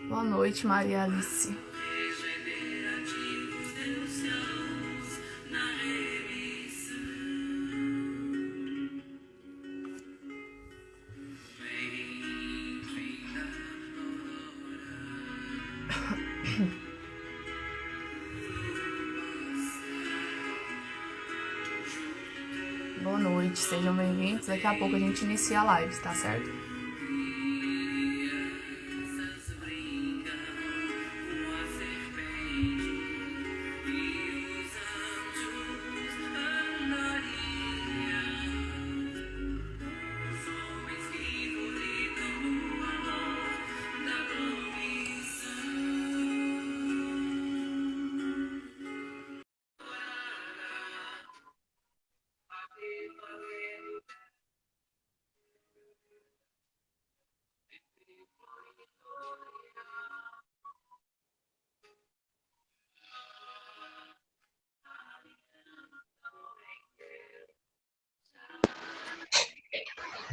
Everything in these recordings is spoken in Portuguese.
Boa noite, Maria Alice. Boa noite, sejam bem-vindos. Daqui a pouco a gente inicia a live, tá certo?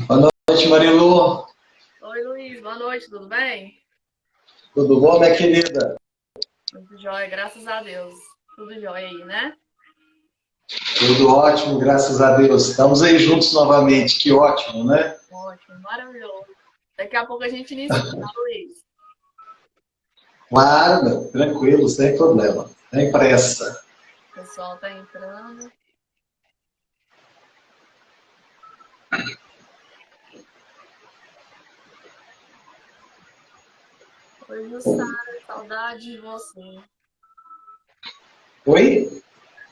Boa noite, Marilu. Oi, Luiz, boa noite, tudo bem? Tudo bom, minha querida? Tudo jóia, graças a Deus. Tudo jóia aí, né? Tudo ótimo, graças a Deus. Estamos aí juntos novamente, que ótimo, né? Ótimo, maravilhoso. Daqui a pouco a gente inicia, tá, Luiz? Claro, tranquilo, sem problema, sem pressa. O pessoal tá entrando. Oi, Jussara, saudade de você. Oi?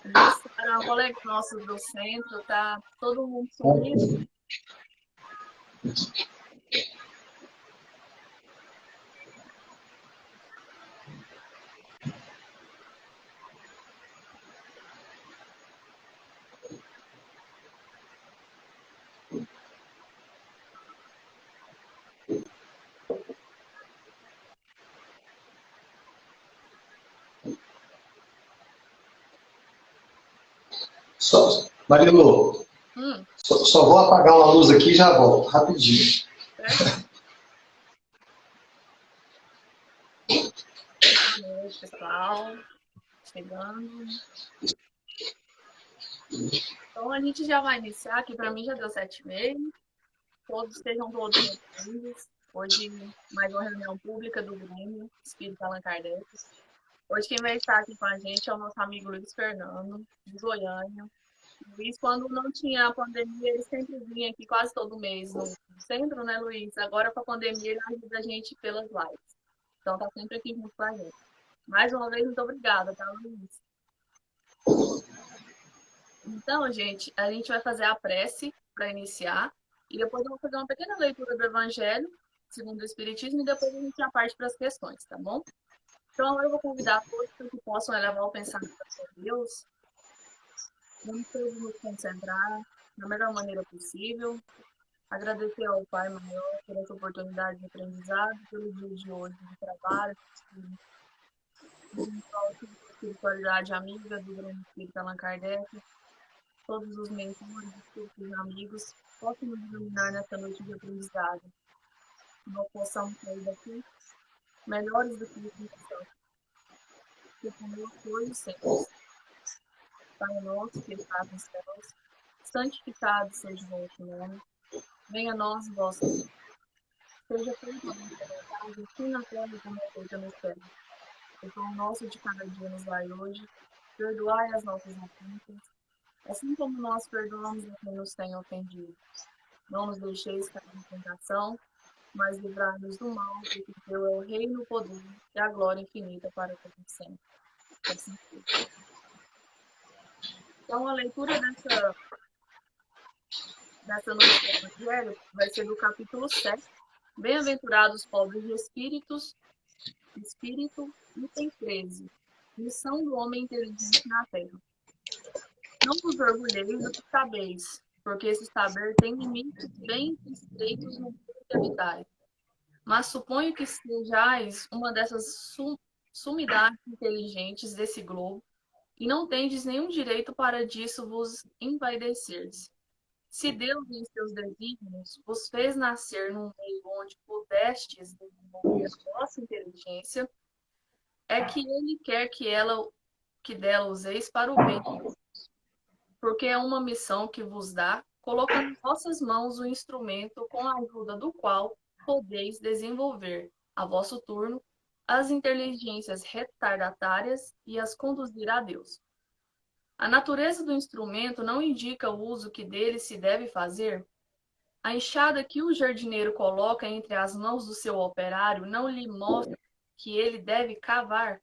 Jussara, um colega nosso do centro, tá todo mundo sumido. Marilu, Hum, só vou apagar uma luz aqui e já volto, rapidinho. certinho. Boa noite, pessoal. Chegando. Então, a gente já vai iniciar, aqui para mim já deu 7h30. Sejam todos bem-vindos. Hoje, mais uma reunião pública do Grêmio Espírita Allan Kardec. Hoje, quem vai estar aqui com a gente é o nosso amigo Luiz Fernando, de Goiânia. O Luiz, quando não tinha a pandemia, ele sempre vinha aqui quase todo mês no centro, né, Luiz? Agora, com a pandemia, ele ajuda a gente pelas lives. Então, tá sempre aqui junto com a gente. Mais uma vez, muito obrigada, tá, Luiz? Então, gente, a gente vai fazer a prece para iniciar e depois eu vou fazer uma pequena leitura do Evangelho, segundo o Espiritismo, e depois a gente já parte para as questões, tá bom? Então, agora eu vou convidar todos para que possam elevar o pensamento a Deus. Vamos todos nos concentrar da melhor maneira possível. Agradecer ao Pai Maior por essa oportunidade de aprendizado, pelo dia de hoje de trabalho, de espiritualidade amiga do Grande Espírito Allan Kardec, todos os mentores, os amigos, possam nos iluminar nessa noite de aprendizado. Nós possamos sair daqui melhores do que a gente está. Que conosco hoje e sempre. Pai nosso que estás nos céus, santificado seja o vosso nome. Venha a nós o vosso reino. Seja feita a vossa vontade, assim na terra como é feita no céu. O pão nosso de cada dia nos dai hoje. Perdoai as nossas ofensas, assim como nós perdoamos a quem nos tem ofendido. Não nos deixeis cair em tentação, mas livrai-nos do mal, porque teu é o reino, o poder e a glória infinita para todos sempre. Assim seja. Então, a leitura dessa noite do Evangelho vai ser do capítulo 7. Bem-aventurados pobres de espírito, item 13. Missão do homem inteligente na terra. Não vos orgulheis do que sabeis, porque esse saber tem limites bem estreitos no mundo que habitais. Mas suponho que sejais uma dessas sumidades inteligentes desse globo, e não tendes nenhum direito para disso vos envaidecerdes. Se Deus, em seus desígnios, vos fez nascer num meio onde pudestes desenvolver a vossa inteligência, é que Ele quer que dela useis para o bem, porque é uma missão que vos dá, colocando em vossas mãos o instrumento com a ajuda do qual podeis desenvolver, a vosso turno, as inteligências retardatárias e as conduzir a Deus. A natureza do instrumento não indica o uso que dele se deve fazer. A enxada que o jardineiro coloca entre as mãos do seu operário não lhe mostra que ele deve cavar.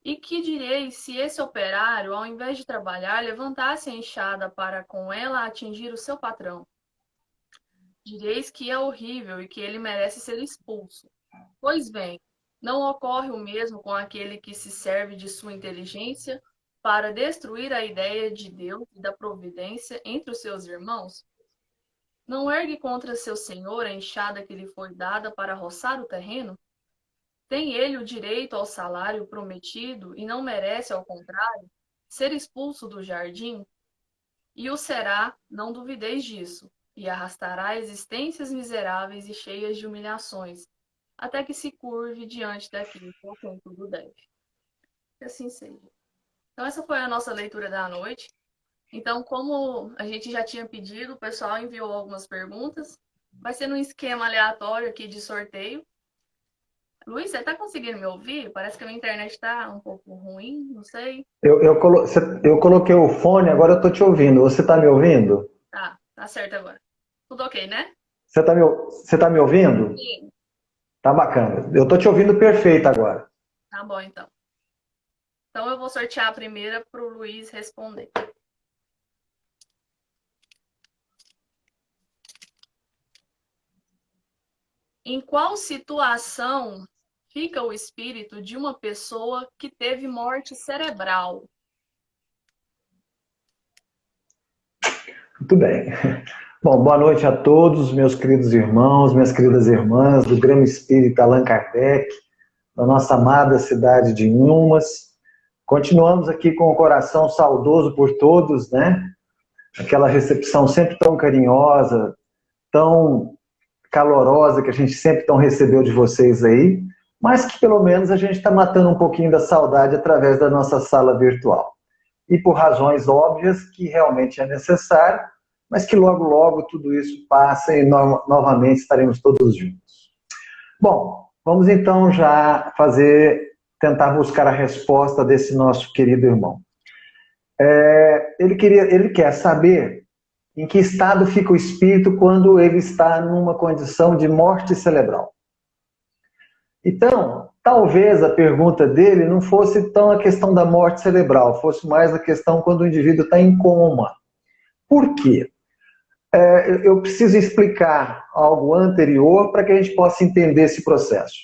E que direis se esse operário, ao invés de trabalhar, levantasse a enxada para com ela atingir o seu patrão? Direis que é horrível e que ele merece ser expulso. Pois bem, não ocorre o mesmo com aquele que se serve de sua inteligência para destruir a ideia de Deus e da providência entre os seus irmãos? Não ergue contra seu senhor a enxada que lhe foi dada para roçar o terreno? Tem ele o direito ao salário prometido e não merece, ao contrário, ser expulso do jardim? E o será, não duvideis disso, e arrastará existências miseráveis e cheias de humilhações, até que se curve diante daquilo que quem tudo deve. Que assim seja. Então, essa foi a nossa leitura da noite. Então, como a gente já tinha pedido, o pessoal enviou algumas perguntas. Vai ser num esquema aleatório aqui de sorteio. Luiz, você está conseguindo me ouvir? Parece que a minha internet está um pouco ruim, não sei. Eu coloquei o fone, agora eu estou te ouvindo. Você está me ouvindo? Tá certo agora. Tudo ok, né? Você tá me ouvindo? Sim. Tá bacana. Eu estou te ouvindo perfeito agora. Tá bom, então. Então eu vou sortear a primeira para o Luiz responder. Em qual situação fica o espírito de uma pessoa que teve morte cerebral? Muito bem. Bom, boa noite a todos, meus queridos irmãos, minhas queridas irmãs do Grêmio Espírita Allan Kardec, da nossa amada cidade de Inhumas. Continuamos aqui com o coração saudoso por todos, né? Aquela recepção sempre tão carinhosa, tão calorosa que a gente sempre tão recebeu de vocês aí, mas que pelo menos a gente está matando um pouquinho da saudade através da nossa sala virtual. E por razões óbvias que realmente é necessário, mas que logo, logo tudo isso passa e novamente estaremos todos juntos. Bom, vamos então já tentar buscar a resposta desse nosso querido irmão. Ele quer saber em que estado fica o espírito quando ele está numa condição de morte cerebral. Então, talvez a pergunta dele não fosse tão a questão da morte cerebral, fosse mais a questão quando o indivíduo está em coma. Por quê? Eu preciso explicar algo anterior para que a gente possa entender esse processo.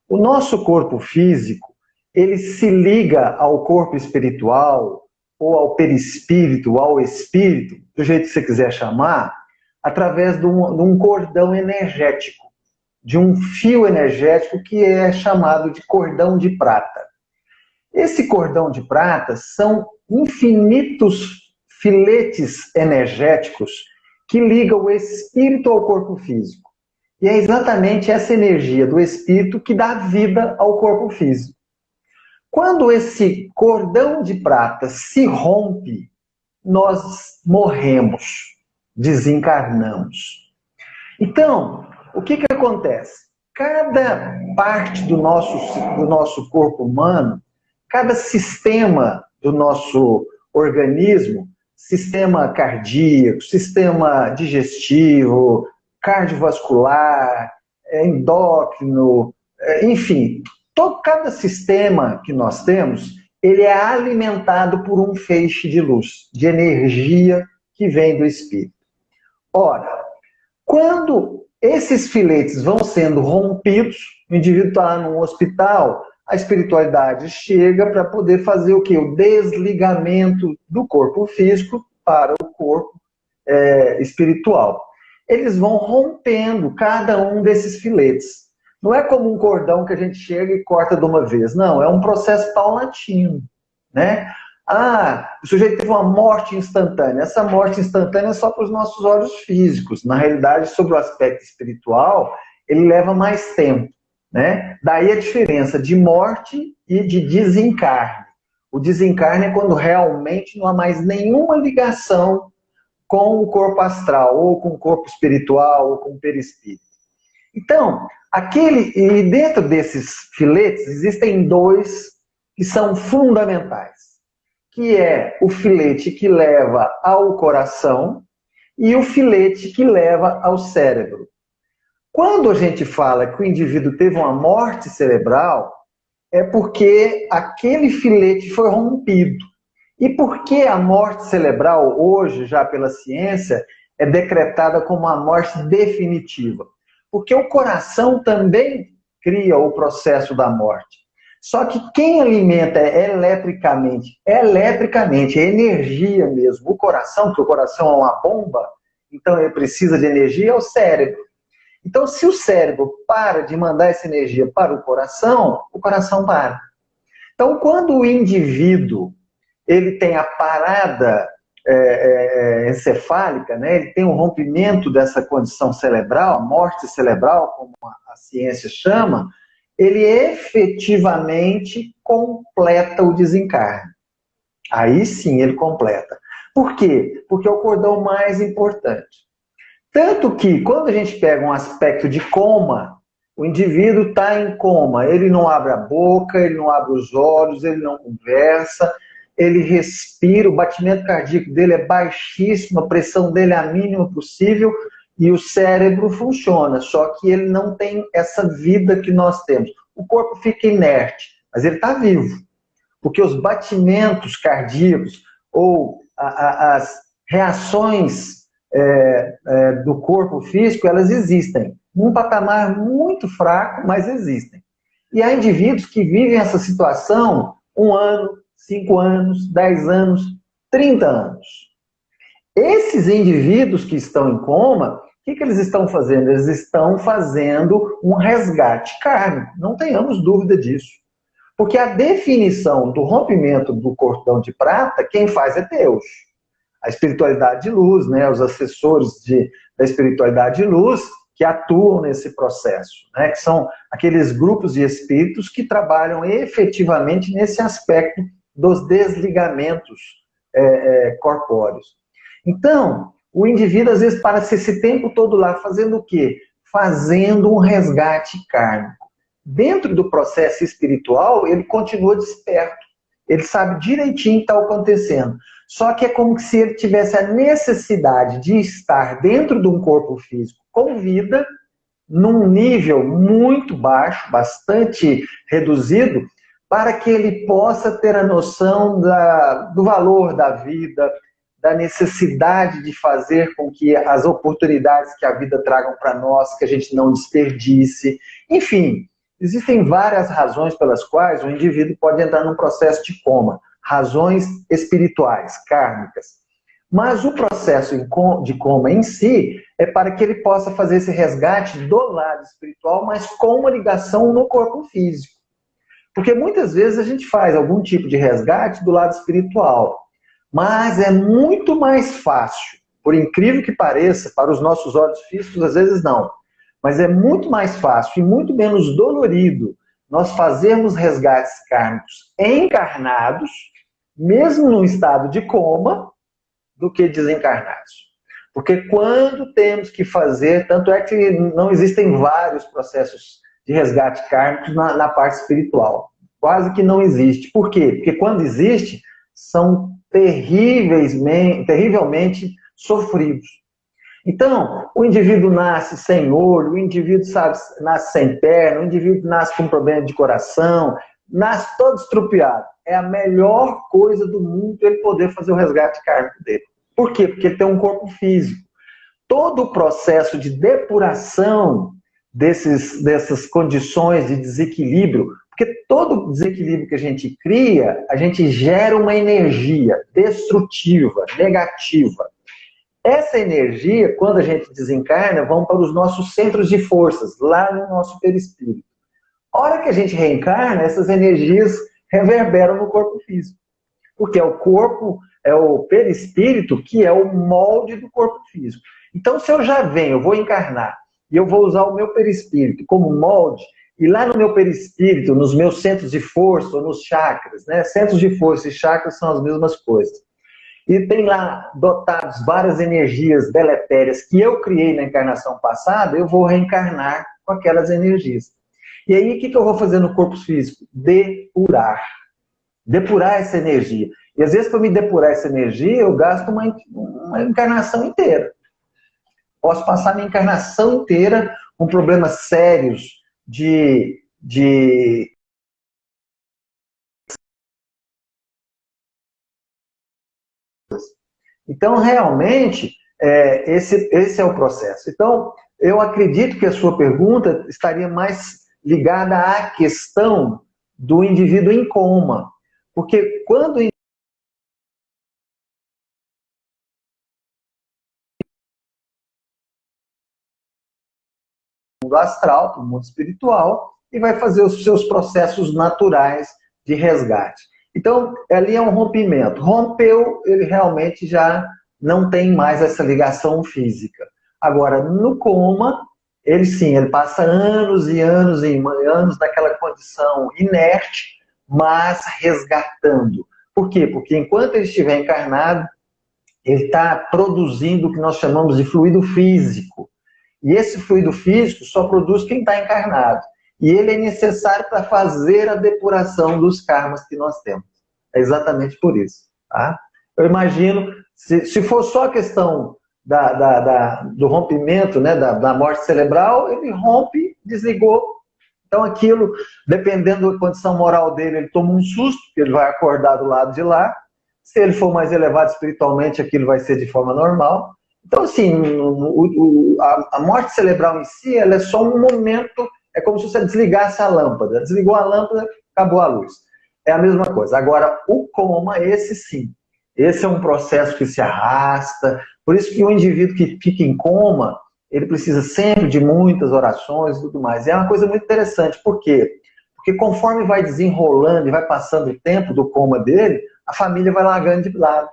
O nosso corpo físico, ele se liga ao corpo espiritual, ou ao perispírito, ao espírito, do jeito que você quiser chamar, através de um cordão energético, de um fio energético que é chamado de cordão de prata. Esse cordão de prata são infinitos filetes energéticos que ligam o espírito ao corpo físico. E é exatamente essa energia do espírito que dá vida ao corpo físico. Quando esse cordão de prata se rompe, nós morremos, desencarnamos. Então, o que acontece? Cada parte do nosso corpo humano, cada sistema do nosso organismo, sistema cardíaco, sistema digestivo, cardiovascular, endócrino, enfim, cada sistema que nós temos, ele é alimentado por um feixe de luz, de energia que vem do espírito. Ora, quando esses filetes vão sendo rompidos, o indivíduo está num hospital, a espiritualidade chega para poder fazer o quê? O desligamento do corpo físico para o corpo espiritual. Eles vão rompendo cada um desses filetes. Não é como um cordão que a gente chega e corta de uma vez. Não, é um processo paulatino, né? Ah, o sujeito teve uma morte instantânea. Essa morte instantânea é só para os nossos olhos físicos. Na realidade, sobre o aspecto espiritual, ele leva mais tempo, né? Daí a diferença de morte e de desencarne. O desencarne é quando realmente não há mais nenhuma ligação com o corpo astral, ou com o corpo espiritual, ou com o perispírito. Então, e dentro desses filetes, existem dois que são fundamentais, que é o filete que leva ao coração e o filete que leva ao cérebro. Quando a gente fala que o indivíduo teve uma morte cerebral, é porque aquele filete foi rompido. E por que a morte cerebral, hoje, já pela ciência, é decretada como uma morte definitiva? Porque o coração também cria o processo da morte. Só que quem alimenta eletricamente, é energia mesmo. O coração, que o coração é uma bomba, então ele precisa de energia, é o cérebro. Então, se o cérebro para de mandar essa energia para o coração para. Então, quando o indivíduo ele tem a parada encefálica, né? Ele tem um rompimento dessa condição cerebral, a morte cerebral, como a ciência chama, ele efetivamente completa o desencarne. Aí sim ele completa. Por quê? Porque é o cordão mais importante. Tanto que, quando a gente pega um aspecto de coma, o indivíduo está em coma, ele não abre a boca, ele não abre os olhos, ele não conversa, ele respira, o batimento cardíaco dele é baixíssimo, a pressão dele é a mínima possível e o cérebro funciona, só que ele não tem essa vida que nós temos. O corpo fica inerte, mas ele está vivo, porque os batimentos cardíacos ou as reações do corpo físico, elas existem. Num patamar muito fraco, mas existem. E há indivíduos que vivem essa situação 1 ano, 5 anos, 10 anos, 30 anos. Esses indivíduos que estão em coma, o que eles estão fazendo? Eles estão fazendo um resgate kármico. Não tenhamos dúvida disso. Porque a definição do rompimento do cordão de prata, quem faz é Deus. A espiritualidade de luz, né? Os assessores da espiritualidade de luz que atuam nesse processo, né? Que são aqueles grupos de espíritos que trabalham efetivamente nesse aspecto dos desligamentos corpóreos. Então, o indivíduo às vezes passa esse tempo todo lá fazendo o quê? Fazendo um resgate kármico. Dentro do processo espiritual, ele continua desperto. Ele sabe direitinho o que está acontecendo. Só que é como se ele tivesse a necessidade de estar dentro de um corpo físico com vida, num nível muito baixo, bastante reduzido, para que ele possa ter a noção do valor da vida, da necessidade de fazer com que as oportunidades que a vida tragam para nós, que a gente não desperdice. Enfim, existem várias razões pelas quais o indivíduo pode entrar num processo de coma. Razões espirituais, kármicas. Mas o processo de coma em si é para que ele possa fazer esse resgate do lado espiritual, mas com uma ligação no corpo físico. Porque muitas vezes a gente faz algum tipo de resgate do lado espiritual, mas é muito mais fácil, por incrível que pareça, para os nossos olhos físicos, às vezes não, mas é muito mais fácil e muito menos dolorido nós fazermos resgates kármicos encarnados, mesmo no estado de coma, do que desencarnados. Porque quando temos que fazer, tanto é que não existem vários processos de resgate kármico na parte espiritual. Quase que não existe. Por quê? Porque quando existe, são terrivelmente sofridos. Então, o indivíduo nasce sem olho, o indivíduo nasce sem perna, o indivíduo nasce com problema de coração, nasce todo estrupiado. É a melhor coisa do mundo ele poder fazer o resgate kármico dele. Por quê? Porque ele tem um corpo físico. Todo o processo de depuração dessas condições de desequilíbrio, porque todo desequilíbrio que a gente cria, a gente gera uma energia destrutiva, negativa. Essa energia, quando a gente desencarna, vão para os nossos centros de forças, lá no nosso perispírito. A hora que a gente reencarna, essas energias reverberam no corpo físico. Porque é o corpo, é o perispírito que é o molde do corpo físico. Então, se eu já venho, eu vou encarnar, e eu vou usar o meu perispírito como molde, e lá no meu perispírito, nos meus centros de força, ou nos chakras, né? Centros de força e chakras são as mesmas coisas. E tem lá dotados várias energias deletérias que eu criei na encarnação passada, eu vou reencarnar com aquelas energias. E aí, o que eu vou fazer no corpo físico? Depurar. Depurar essa energia. E às vezes, para me depurar essa energia, eu gasto uma encarnação inteira. Posso passar minha encarnação inteira com problemas sérios de Então, realmente, esse é o processo. Então, eu acredito que a sua pergunta estaria mais ligada à questão do indivíduo em coma. Porque quando o mundo astral, para o mundo espiritual, e vai fazer os seus processos naturais de resgate. Então, ali é um rompimento. Rompeu, ele realmente já não tem mais essa ligação física. Agora, no coma, ele sim, ele passa anos e anos e anos naquela condição inerte, mas resgatando. Por quê? Porque enquanto ele estiver encarnado, ele está produzindo o que nós chamamos de fluido físico. E esse fluido físico só produz quem está encarnado. E ele é necessário para fazer a depuração dos karmas que nós temos. É exatamente por isso. Tá? Eu imagino, se for só a questão do rompimento, né, da morte cerebral, ele rompe, desligou. Então aquilo, dependendo da condição moral dele, ele toma um susto, porque ele vai acordar do lado de lá. Se ele for mais elevado espiritualmente, aquilo vai ser de forma normal. Então, assim, a morte cerebral em si, ela é só um momento, é como se você desligasse a lâmpada. Desligou a lâmpada, acabou a luz. É a mesma coisa. Agora, o coma, esse sim. Esse é um processo que se arrasta. Por isso que o indivíduo que fica em coma, ele precisa sempre de muitas orações e tudo mais. E é uma coisa muito interessante. Por quê? Porque conforme vai desenrolando e vai passando o tempo do coma dele, a família vai largando de lado.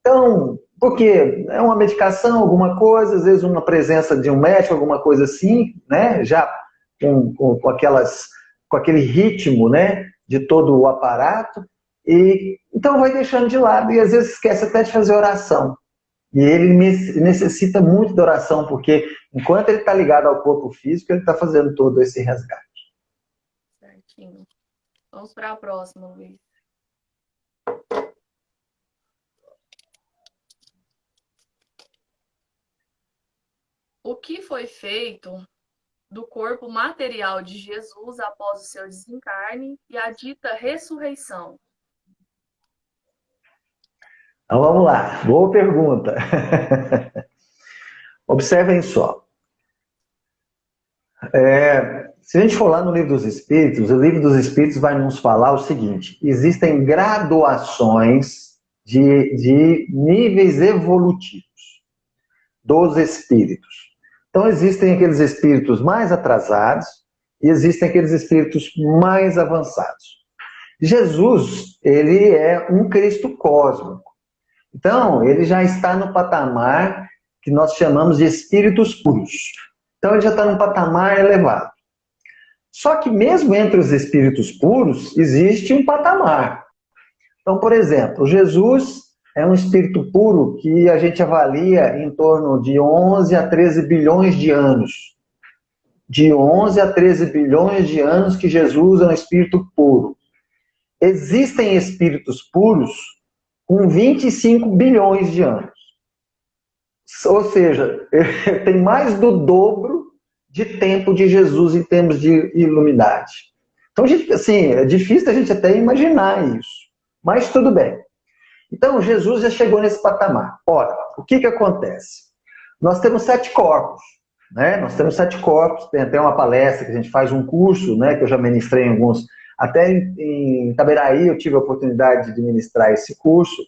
Então, porque é uma medicação, alguma coisa, às vezes uma presença de um médico, alguma coisa assim, né? Já com aquele ritmo, né? De todo o aparato. E então vai deixando de lado e às vezes esquece até de fazer oração. E ele necessita muito de oração, porque enquanto ele está ligado ao corpo físico, ele está fazendo todo esse resgate. Certinho. Vamos para a próxima, Luiz. O que foi feito do corpo material de Jesus após o seu desencarne e a dita ressurreição? Então vamos lá, boa pergunta. Observem só. Se a gente for lá no Livro dos Espíritos, o Livro dos Espíritos vai nos falar o seguinte: existem graduações de níveis evolutivos dos espíritos. Então existem aqueles espíritos mais atrasados e existem aqueles espíritos mais avançados. Jesus, ele é um Cristo cósmico. Então, ele já está no patamar que nós chamamos de espíritos puros. Então, ele já está num patamar elevado. Só que mesmo entre os espíritos puros, existe um patamar. Então, por exemplo, Jesus é um espírito puro que a gente avalia em torno de 11 a 13 bilhões de anos. De 11 a 13 bilhões de anos que Jesus é um espírito puro. Existem espíritos puros com 25 bilhões de anos. Ou seja, tem mais do dobro de tempo de Jesus em termos de iluminidade. Então, assim, é difícil a gente até imaginar isso. Mas tudo bem. Então, Jesus já chegou nesse patamar. Ora, o que acontece? Nós temos 7 corpos. Né? Nós temos 7 corpos. Tem até uma palestra que a gente faz um curso, né, que eu já ministrei em alguns. Até em Itaberaí eu tive a oportunidade de ministrar esse curso.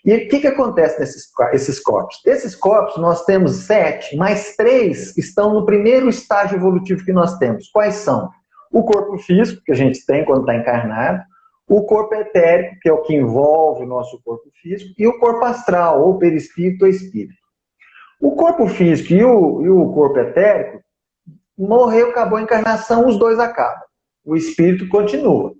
E o que acontece nesses corpos? Esses corpos nós temos 7, mais 3 estão no primeiro estágio evolutivo que nós temos. Quais são? O corpo físico, que a gente tem quando está encarnado, o corpo etérico, que é o que envolve o nosso corpo físico, e o corpo astral, ou perispírito ou espírito. O corpo físico e o corpo etérico, morreu, acabou a encarnação, os dois acabam. O espírito continua.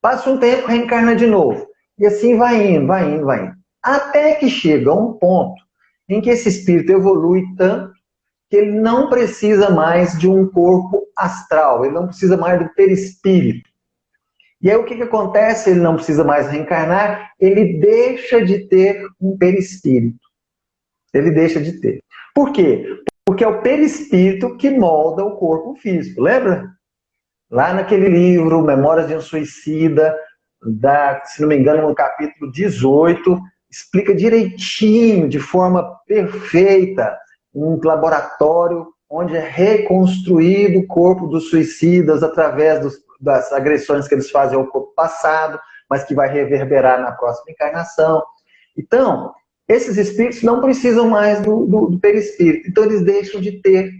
Passa um tempo, reencarna de novo. E assim vai indo, vai indo, vai indo. Até que chega um ponto em que esse espírito evolui tanto que ele não precisa mais de um corpo astral, ele não precisa mais do perispírito. E aí o que acontece? Ele não precisa mais reencarnar, ele deixa de ter um perispírito. Ele deixa de ter. Por quê? Porque é o perispírito que molda o corpo físico. Lembra? Lá naquele livro, Memórias de um Suicida, se não me engano, no capítulo 18, explica direitinho, de forma perfeita, um laboratório onde é reconstruído o corpo dos suicidas através das agressões que eles fazem ao corpo passado, mas que vai reverberar na próxima encarnação. Então, esses espíritos não precisam mais do perispírito. Então, eles deixam de ter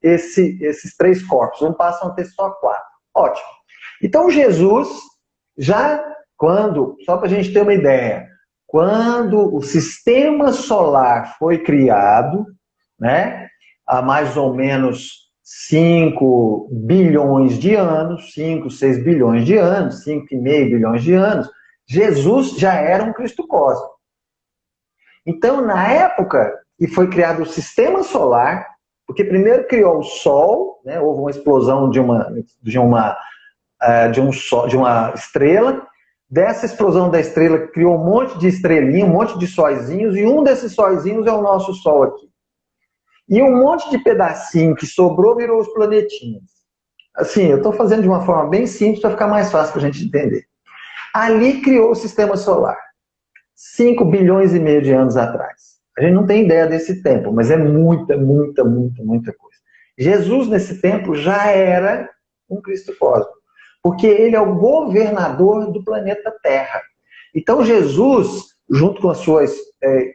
esses 3 corpos. Não passam a ter só 4. Ótimo. Então, Jesus, só para a gente ter uma ideia, quando o sistema solar foi criado, né, há mais ou menos 5 bilhões de anos, 5, 6 bilhões de anos, 5,5 bilhões de anos, Jesus já era um Cristo cósmico. Então, na época que foi criado o sistema solar, porque primeiro criou o Sol, né, houve uma explosão de uma estrela, dessa explosão da estrela criou um monte de estrelinhas, um monte de sóizinhos, e um desses sóizinhos é o nosso Sol aqui. E um monte de pedacinho que sobrou virou os planetinhas. Assim, eu estou fazendo de uma forma bem simples para ficar mais fácil para a gente entender. Ali criou o sistema solar. 5 bilhões e meio de anos atrás. A gente não tem ideia desse tempo, mas é muita, muita, muita, muita coisa. Jesus, nesse tempo, já era um Cristo cósmico, porque ele é o governador do planeta Terra. Então, Jesus, junto com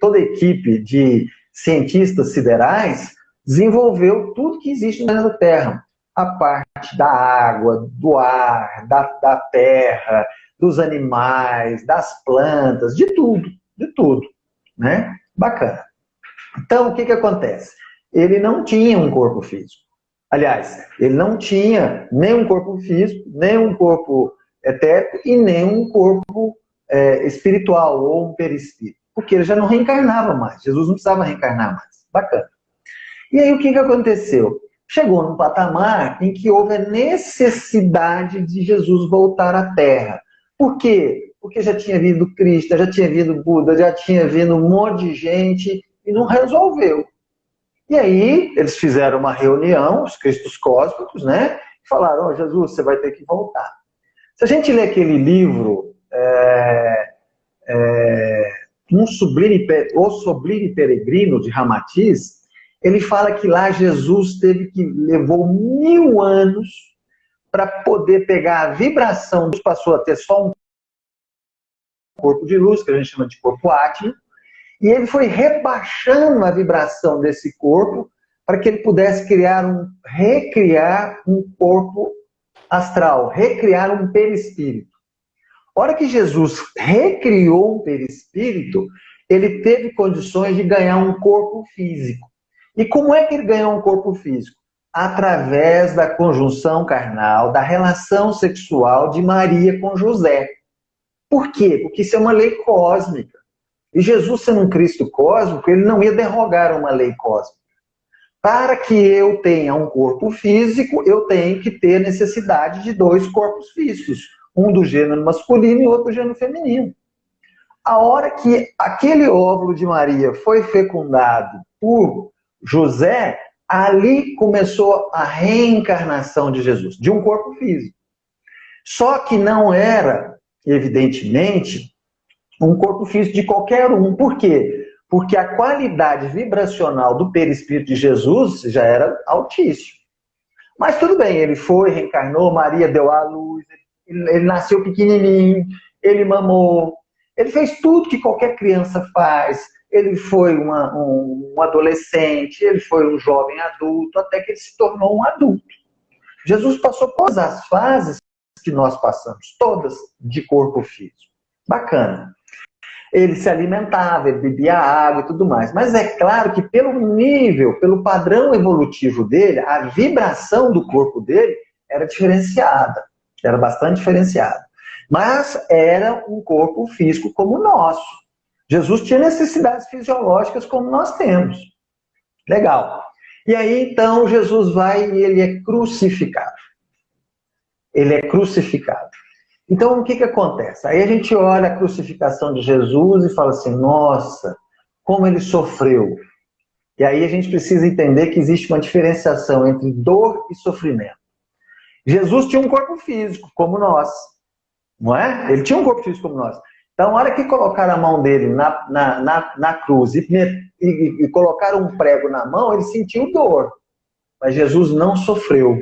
toda a equipe de cientistas siderais, desenvolveu tudo que existe no planeta Terra. A parte da água, do ar, da terra, dos animais, das plantas, de tudo, né? Bacana. Então, o que acontece? Ele não tinha um corpo físico. Aliás, ele não tinha nem um corpo físico, nem um corpo etérico e nem um corpo espiritual ou um perispírito. Porque ele já não reencarnava mais. Jesus não precisava reencarnar mais. Bacana. E aí, o que aconteceu? Chegou num patamar em que houve a necessidade de Jesus voltar à Terra. Por quê? Porque já tinha vindo Cristo, já tinha vindo Buda, já tinha vindo um monte de gente e não resolveu. E aí, eles fizeram uma reunião, os Cristos cósmicos, né? E falaram, Jesus, você vai ter que voltar. Se a gente lê aquele livro, O Sublime Peregrino, de Ramatiz, ele fala que lá Jesus levou 1000 anos para poder pegar a vibração, passou a ter só um corpo de luz, que a gente chama de corpo átmico, e ele foi rebaixando a vibração desse corpo para que ele pudesse recriar um corpo astral, recriar um perispírito. A hora que Jesus recriou um perispírito, ele teve condições de ganhar um corpo físico. E como é que ele ganhou um corpo físico? Através da conjunção carnal, da relação sexual de Maria com José. Por quê? Porque isso é uma lei cósmica. E Jesus, sendo um Cristo cósmico, ele não ia derrogar uma lei cósmica. Para que eu tenha um corpo físico, eu tenho que ter necessidade de 2 corpos físicos. Um do gênero masculino e outro do gênero feminino. A hora que aquele óvulo de Maria foi fecundado por José, ali começou a reencarnação de Jesus, de um corpo físico. Só que não era, evidentemente, um corpo físico de qualquer um. Por quê? Porque a qualidade vibracional do perispírito de Jesus já era altíssima. Mas tudo bem, ele foi, reencarnou, Maria deu à luz, ele nasceu pequenininho, ele mamou, ele fez tudo que qualquer criança faz. Ele foi um adolescente, ele foi um jovem adulto, até que ele se tornou um adulto. Jesus passou por todas as fases que nós passamos, todas de corpo físico. Bacana. Ele se alimentava, ele bebia água e tudo mais. Mas é claro que pelo nível, pelo padrão evolutivo dele, a vibração do corpo dele era diferenciada. Era bastante diferenciada. Mas era um corpo físico como o nosso. Jesus tinha necessidades fisiológicas como nós temos. Legal. E aí, então, Jesus vai e ele é crucificado. Ele é crucificado. Então, o que acontece? Aí a gente olha a crucificação de Jesus e fala assim, nossa, como ele sofreu. E aí a gente precisa entender que existe uma diferenciação entre dor e sofrimento. Jesus tinha um corpo físico, como nós. Não é? Ele tinha um corpo físico como nós. Então, na hora que colocaram a mão dele na cruz e colocaram um prego na mão, ele sentiu dor. Mas Jesus não sofreu.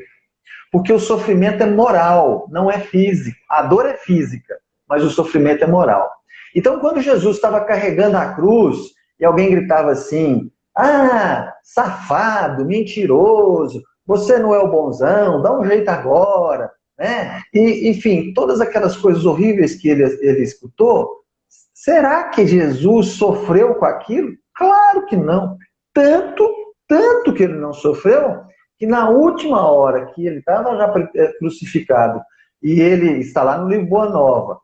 Porque o sofrimento é moral, não é físico. A dor é física, mas o sofrimento é moral. Então, quando Jesus estava carregando a cruz e alguém gritava assim, ah, safado, mentiroso, você não é o bonzão, dá um jeito agora, né? E, enfim, todas aquelas coisas horríveis que ele escutou, será que Jesus sofreu com aquilo? Claro que não. Tanto que ele não sofreu, que na última hora que ele estava já crucificado, e ele está lá no livro Boa Nova,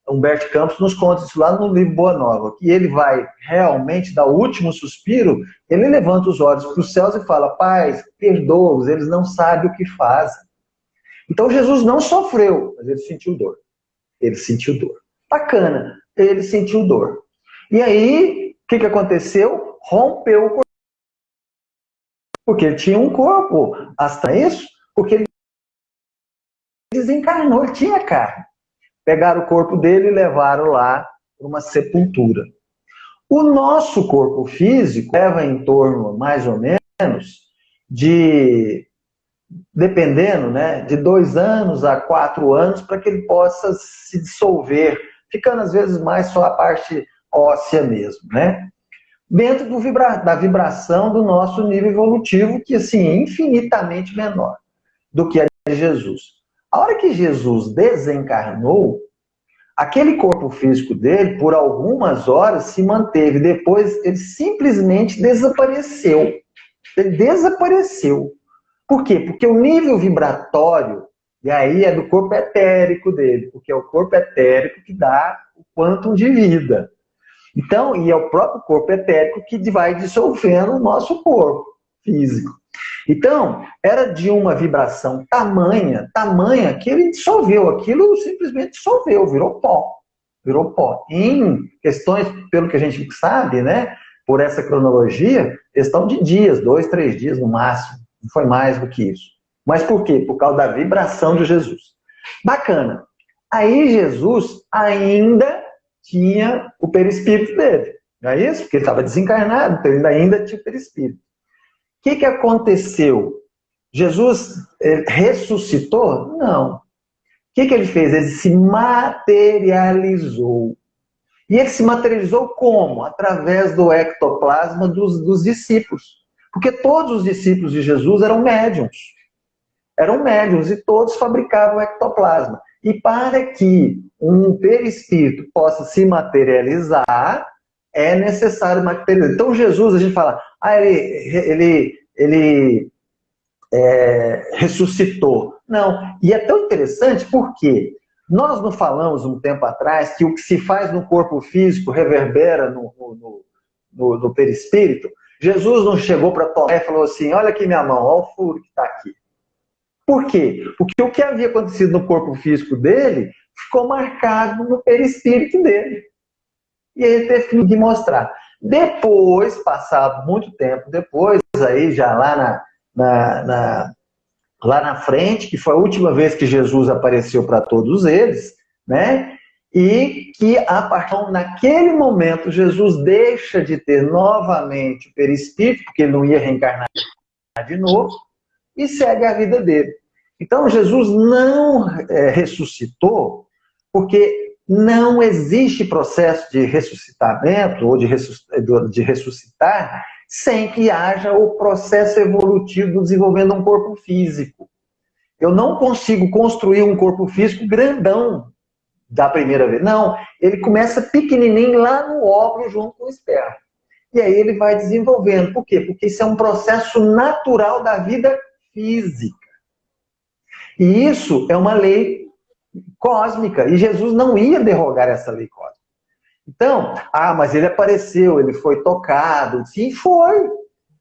Humberto Campos nos conta isso lá no livro Boa Nova, que ele vai realmente dar o último suspiro, ele levanta os olhos para os céus e fala, Pai, perdoa-os, eles não sabem o que fazem. Então Jesus não sofreu, mas ele sentiu dor. Ele sentiu dor. Bacana, ele sentiu dor. E aí, o que aconteceu? Rompeu o corpo. Porque ele tinha um corpo astral, é isso? Porque ele desencarnou, ele tinha carne. Pegaram o corpo dele e levaram lá para uma sepultura. O nosso corpo físico leva em torno, mais ou menos, de, dependendo, né, de 2 anos a 4 anos para que ele possa se dissolver, ficando às vezes mais só a parte óssea mesmo, né? Dentro da vibração do nosso nível evolutivo, que assim, é infinitamente menor do que a de Jesus. A hora que Jesus desencarnou, aquele corpo físico dele, por algumas horas, se manteve. Depois, ele simplesmente desapareceu. Ele desapareceu. Por quê? Porque o nível vibratório, e aí é do corpo etérico dele, porque é o corpo etérico que dá o quantum de vida. Então, e é o próprio corpo etérico que vai dissolvendo o nosso corpo físico. Então, era de uma vibração tamanha, que ele dissolveu. Aquilo simplesmente dissolveu, virou pó. Virou pó. Em questões, pelo que a gente sabe, né, por essa cronologia, questão de dias, 2, 3 dias no máximo. Não foi mais do que isso. Mas por quê? Por causa da vibração de Jesus. Bacana. Aí Jesus ainda tinha o perispírito dele. Não é isso? Porque ele estava desencarnado, então ele ainda tinha o perispírito. O que aconteceu? Jesus ressuscitou? Não. O que ele fez? Ele se materializou. E ele se materializou como? Através do ectoplasma dos discípulos. Porque todos os discípulos de Jesus eram médiuns. Eram médiuns e todos fabricavam ectoplasma. E para que um perispírito possa se materializar, é necessário materializar. Então Jesus, a gente fala, ele ressuscitou. Não. E é tão interessante porque nós não falamos um tempo atrás que o que se faz no corpo físico reverbera no perispírito. Jesus não chegou para Tomé e falou assim, olha aqui minha mão, olha o furo que está aqui. Por quê? Porque o que havia acontecido no corpo físico dele ficou marcado no perispírito dele. E ele teve que mostrar. Depois, passado muito tempo depois, aí já lá na frente, que foi a última vez que Jesus apareceu para todos eles, né? E que a partir naquele momento Jesus deixa de ter novamente o perispírito, porque ele não ia reencarnar de novo, e segue a vida dele. Então Jesus não ressuscitou, porque não existe processo de ressuscitamento ou de ressuscitar sem que haja o processo evolutivo do desenvolvimento de um corpo físico. Eu não consigo construir um corpo físico grandão da primeira vez. Não, ele começa pequenininho lá no óvulo junto com o esperma. E aí ele vai desenvolvendo. Por quê? Porque isso é um processo natural da vida física. E isso é uma lei cósmica. E Jesus não ia derrogar essa lei cósmica. Então, mas ele apareceu, ele foi tocado. Sim, foi.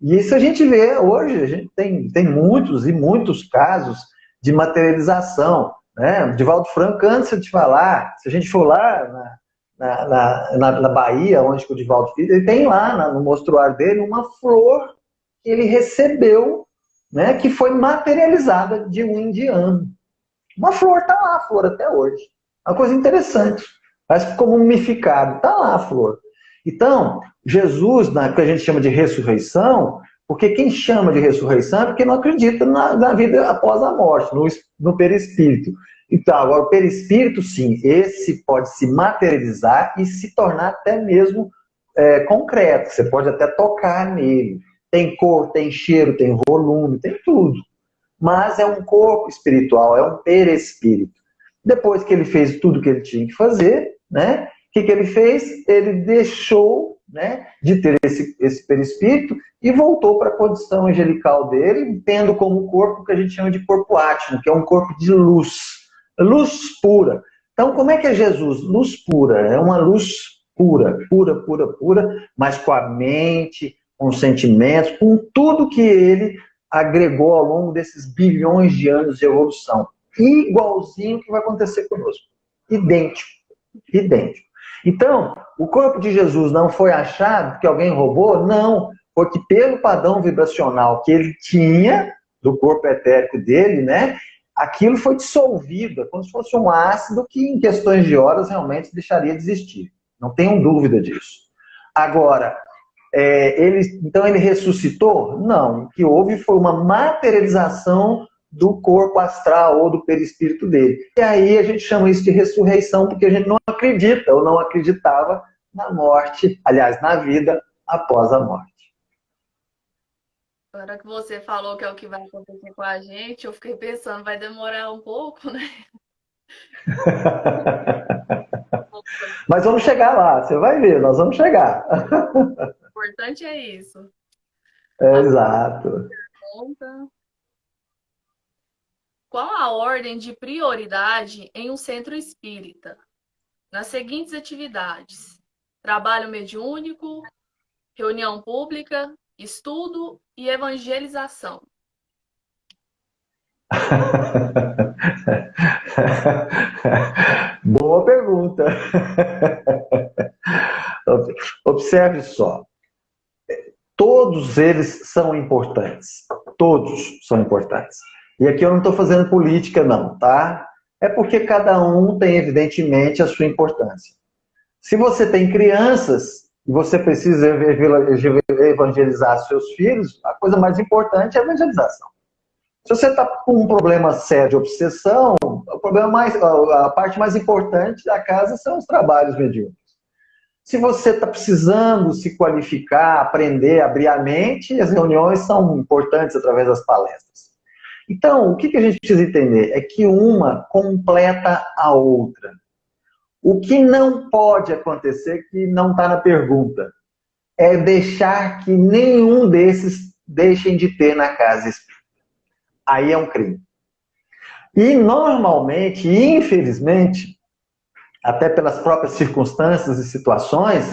E isso a gente vê hoje. A gente tem muitos e muitos casos de materialização. Né? O Divaldo Franco cansa de falar. Se a gente for lá na Bahia, onde o Divaldo fica, ele tem lá no mostruário dele uma flor que ele recebeu, né, que foi materializada de um indiano. Uma flor, está lá a flor até hoje. Uma coisa interessante. Parece como mumificado. Está lá a flor. Então, Jesus, que a gente chama de ressurreição, porque quem chama de ressurreição é porque não acredita na vida após a morte, no perispírito. Então, agora, o perispírito, sim, esse pode se materializar e se tornar até mesmo concreto. Você pode até tocar nele. Tem cor, tem cheiro, tem volume, tem tudo. Mas é um corpo espiritual, é um perispírito. Depois que ele fez tudo que ele tinha que fazer, né? O que ele fez? Ele deixou, né, de ter esse perispírito e voltou para a condição angelical dele, tendo como corpo o que a gente chama de corpo átmico, que é um corpo de luz. Luz pura. Então, como é que é Jesus? Luz pura. É uma luz pura, pura, pura, pura, mas com a mente, com os sentimentos, com tudo que ele agregou ao longo desses bilhões de anos de evolução. Igualzinho o que vai acontecer conosco. Idêntico. Idêntico. Então, o corpo de Jesus não foi achado que alguém roubou? Não. Foi que pelo padrão vibracional que ele tinha, do corpo etérico dele, né? Aquilo foi dissolvido, como se fosse um ácido que em questões de horas realmente deixaria de existir. Não tenham dúvida disso. Agora, então ele ressuscitou? Não. O que houve foi uma materialização do corpo astral ou do perispírito dele. E aí a gente chama isso de ressurreição, porque a gente não acredita ou não acreditava na morte, aliás, na vida após a morte. Agora que você falou que é o que vai acontecer com a gente, eu fiquei pensando, vai demorar um pouco, né? Mas vamos chegar lá, você vai ver, nós vamos chegar. O importante é isso. Exato. Pergunta: qual a ordem de prioridade em um centro espírita? Nas seguintes atividades: trabalho mediúnico, reunião pública, estudo e evangelização. Boa pergunta. Observe só. Todos eles são importantes. Todos são importantes. E aqui eu não estou fazendo política, não, tá? É porque cada um tem, evidentemente, a sua importância. Se você tem crianças e você precisa evangelizar seus filhos, a coisa mais importante é a evangelização. Se você está com um problema sério de obsessão, a parte mais importante da casa são os trabalhos mediúnicos. Se você está precisando se qualificar, aprender, abrir a mente, as reuniões são importantes através das palestras. Então, o que a gente precisa entender é que uma completa a outra. O que não pode acontecer, que não está na pergunta, é deixar que nenhum desses deixem de ter na casa espírita. Aí é um crime. E normalmente, infelizmente, até pelas próprias circunstâncias e situações,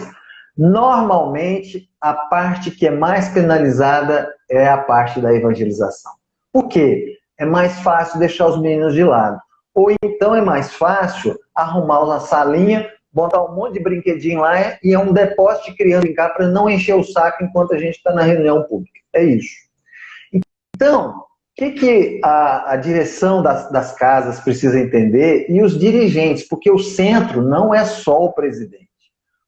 normalmente a parte que é mais penalizada é a parte da evangelização. Por quê? É mais fácil deixar os meninos de lado. Ou então é mais fácil arrumar uma salinha, botar um monte de brinquedinho lá e é um depósito de criança brincar para não encher o saco enquanto a gente está na reunião pública. É isso. Então, o que a direção das casas precisa entender e os dirigentes, porque o centro não é só o presidente.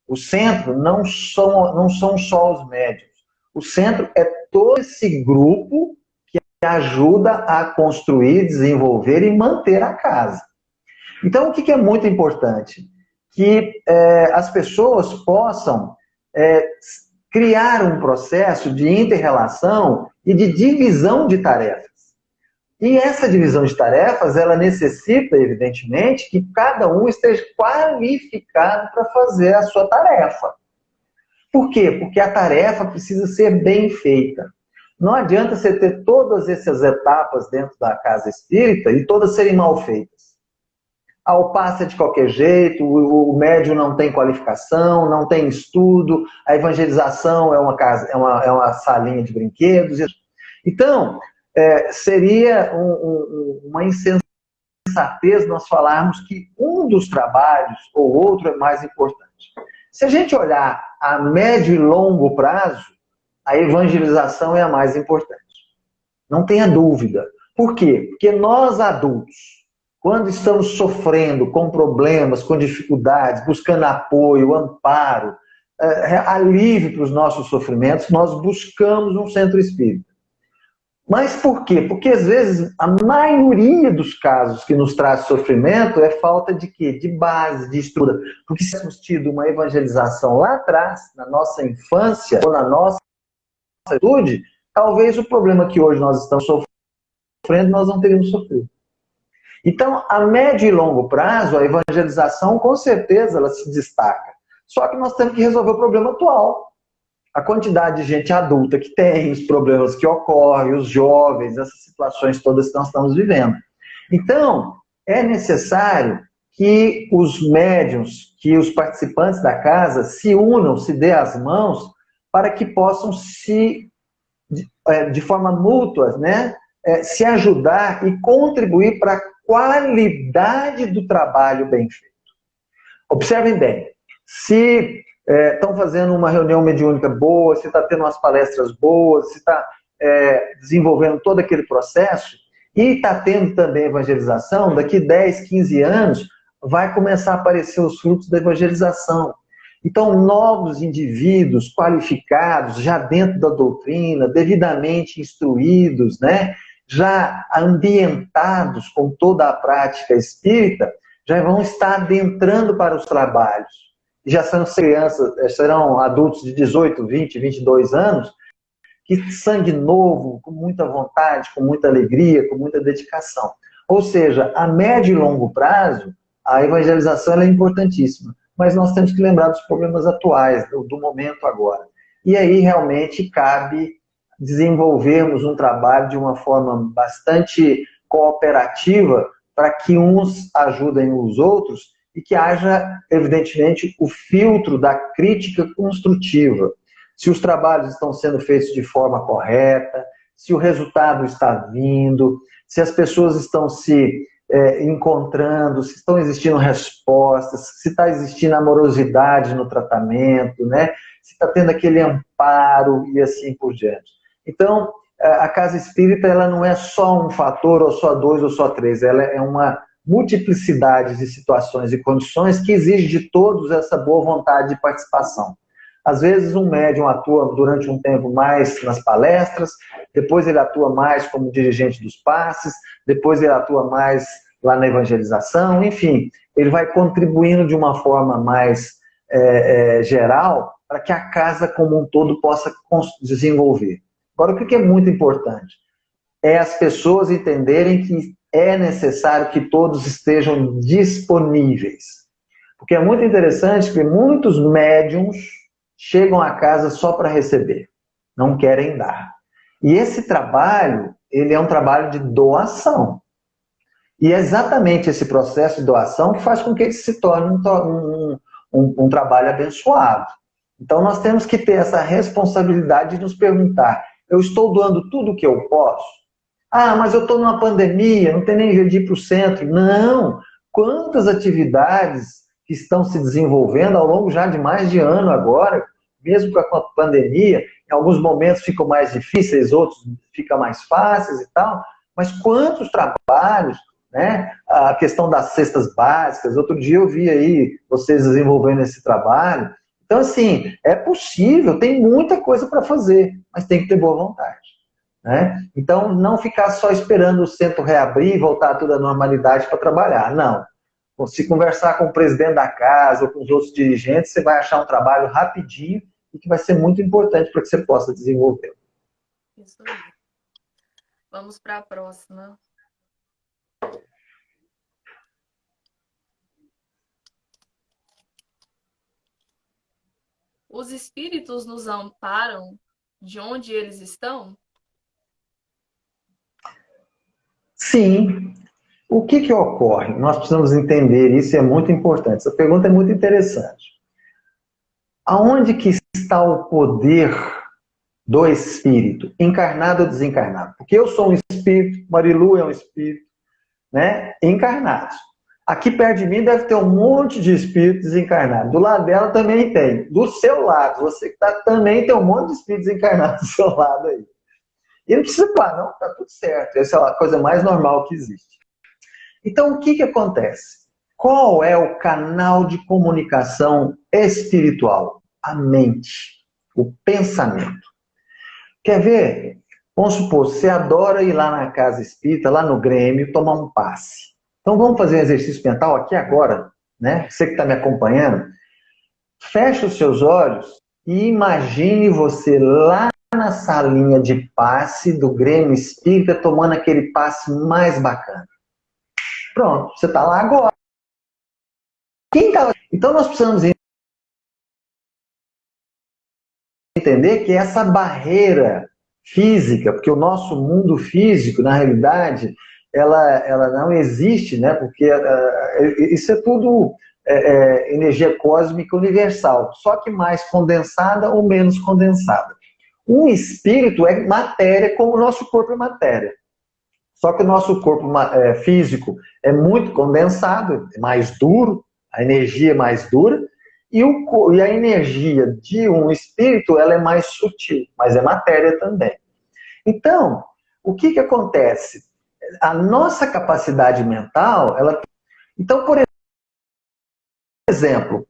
O centro não são só os médios. O centro é todo esse grupo que ajuda a construir, desenvolver e manter a casa. Então, o que é muito importante? Que as pessoas possam criar um processo de inter-relação e de divisão de tarefas. E essa divisão de tarefas, ela necessita, evidentemente, que cada um esteja qualificado para fazer a sua tarefa. Por quê? Porque a tarefa precisa ser bem feita. Não adianta você ter todas essas etapas dentro da casa espírita e todas serem mal feitas. Ao passa de qualquer jeito, o médium não tem qualificação, não tem estudo, a evangelização é uma salinha de brinquedos. Então, seria uma insensatez nós falarmos que um dos trabalhos ou outro é mais importante. Se a gente olhar a médio e longo prazo, a evangelização é a mais importante. Não tenha dúvida. Por quê? Porque nós adultos, quando estamos sofrendo com problemas, com dificuldades, buscando apoio, amparo, alívio para os nossos sofrimentos, nós buscamos um centro espírita. Mas por quê? Porque às vezes a maioria dos casos que nos traz sofrimento é falta de quê? De base, de estrutura. Porque se tivéssemos tido uma evangelização lá atrás, na nossa infância, ou na nossa juventude, talvez o problema que hoje nós estamos sofrendo, nós não teríamos sofrido. Então, a médio e longo prazo, a evangelização, com certeza, ela se destaca. Só que nós temos que resolver o problema atual. A quantidade de gente adulta que tem, os problemas que ocorrem, os jovens, essas situações todas que nós estamos vivendo. Então, é necessário que os médiuns, que os participantes da casa se unam, se dê as mãos, para que possam de forma mútua, né, se ajudar e contribuir para a qualidade do trabalho bem feito. Observem bem, se estão fazendo uma reunião mediúnica boa, se está tendo umas palestras boas, se está desenvolvendo todo aquele processo, e está tendo também evangelização, daqui 10, 15 anos, vai começar a aparecer os frutos da evangelização. Então, novos indivíduos qualificados, já dentro da doutrina, devidamente instruídos, né, já ambientados com toda a prática espírita, já vão estar adentrando para os trabalhos. Já são crianças, serão adultos de 18, 20, 22 anos, que sangue novo, com muita vontade, com muita alegria, com muita dedicação. Ou seja, a médio e longo prazo, a evangelização é importantíssima. Mas nós temos que lembrar dos problemas atuais, do momento agora. E aí realmente cabe desenvolvermos um trabalho de uma forma bastante cooperativa para que uns ajudem os outros e que haja, evidentemente, o filtro da crítica construtiva. Se os trabalhos estão sendo feitos de forma correta, se o resultado está vindo, se as pessoas estão se encontrando, se estão existindo respostas, se está existindo amorosidade no tratamento, né? Se está tendo aquele amparo e assim por diante. Então, a casa espírita ela não é só um fator, ou só dois, ou só três, ela é uma multiplicidade de situações e condições que exige de todos essa boa vontade de participação. Às vezes um médium atua durante um tempo mais nas palestras, depois ele atua mais como dirigente dos passes, depois ele atua mais lá na evangelização, enfim, ele vai contribuindo de uma forma mais geral para que a casa como um todo possa desenvolver. Agora, o que é muito importante? É as pessoas entenderem que é necessário que todos estejam disponíveis. Porque é muito interessante que muitos médiums chegam à casa só para receber, não querem dar. E esse trabalho, ele é um trabalho de doação. E é exatamente esse processo de doação que faz com que ele se torne um trabalho abençoado. Então nós temos que ter essa responsabilidade de nos perguntar, eu estou doando tudo o que eu posso? Ah, mas eu estou numa pandemia, não tem nem jeito de ir para o centro. Não! Quantas atividades que estão se desenvolvendo ao longo já de mais de ano agora, mesmo com a pandemia, em alguns momentos ficam mais difíceis, outros ficam mais fáceis e tal, mas quantos trabalhos, né? A questão das cestas básicas, outro dia eu vi aí vocês desenvolvendo esse trabalho. Então, assim, é possível, tem muita coisa para fazer, mas tem que ter boa vontade. Né? Então, não ficar só esperando o centro reabrir e voltar tudo à normalidade para trabalhar, não. Se conversar com o presidente da casa ou com os outros dirigentes, você vai achar um trabalho rapidinho e que vai ser muito importante para que você possa desenvolver. Isso aí. Vamos para a próxima. Os espíritos nos amparam de onde eles estão? Sim. O que ocorre? Nós precisamos entender isso, é muito importante. Essa pergunta é muito interessante. Aonde que está o poder do espírito, encarnado ou desencarnado? Porque eu sou um espírito, Marilu é um espírito, né? Encarnados. Aqui perto de mim deve ter um monte de espíritos desencarnados. Do lado dela também tem. Do seu lado, você que está também tem um monte de espíritos encarnados do seu lado aí. E não precisa falar, não, está tudo certo. Essa é a coisa mais normal que existe. Então, o que acontece? Qual é o canal de comunicação espiritual? A mente, o pensamento. Quer ver? Vamos supor, você adora ir lá na casa espírita, lá no Grêmio, tomar um passe. Então vamos fazer um exercício mental aqui agora, né? Você que está me acompanhando, feche os seus olhos e imagine você lá na salinha de passe do Grêmio Espírita tomando aquele passe mais bacana. Pronto, você está lá agora. Quem tá... Então nós precisamos entender que essa barreira física, porque o nosso mundo físico, na realidade, ela não existe, né? Porque isso é tudo energia cósmica universal, só que mais condensada ou menos condensada. Um espírito é matéria como o nosso corpo é matéria. Só que o nosso corpo físico é muito condensado, é mais duro, a energia é mais dura, e a energia de um espírito ela é mais sutil, mas é matéria também. Então, o que acontece? A nossa capacidade mental, ela... Então, por exemplo,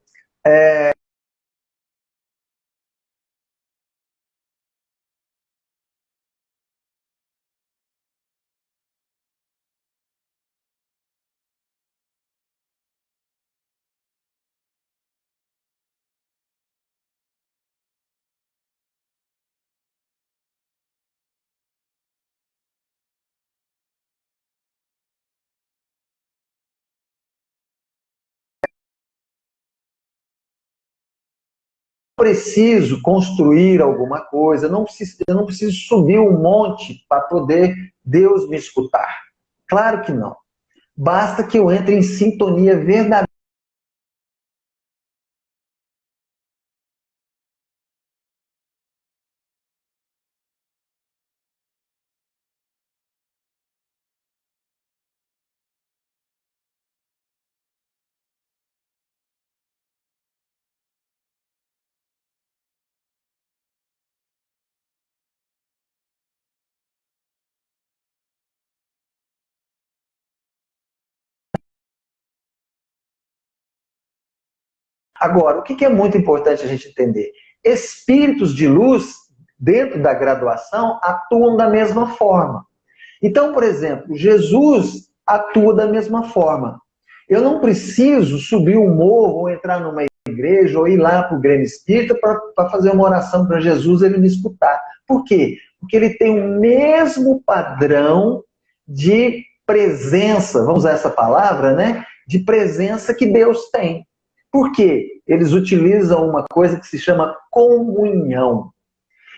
preciso construir alguma coisa, eu não preciso subir um monte para poder Deus me escutar. Claro que não. Basta que eu entre em sintonia verdadeira. Agora, o que é muito importante a gente entender? Espíritos de luz, dentro da graduação, atuam da mesma forma. Então, por exemplo, Jesus atua da mesma forma. Eu não preciso subir um morro, ou entrar numa igreja, ou ir lá para o Grêmio Espírita para fazer uma oração para Jesus e ele me escutar. Por quê? Porque ele tem o mesmo padrão de presença, vamos usar essa palavra, né? De presença que Deus tem. Por quê? Eles utilizam uma coisa que se chama comunhão.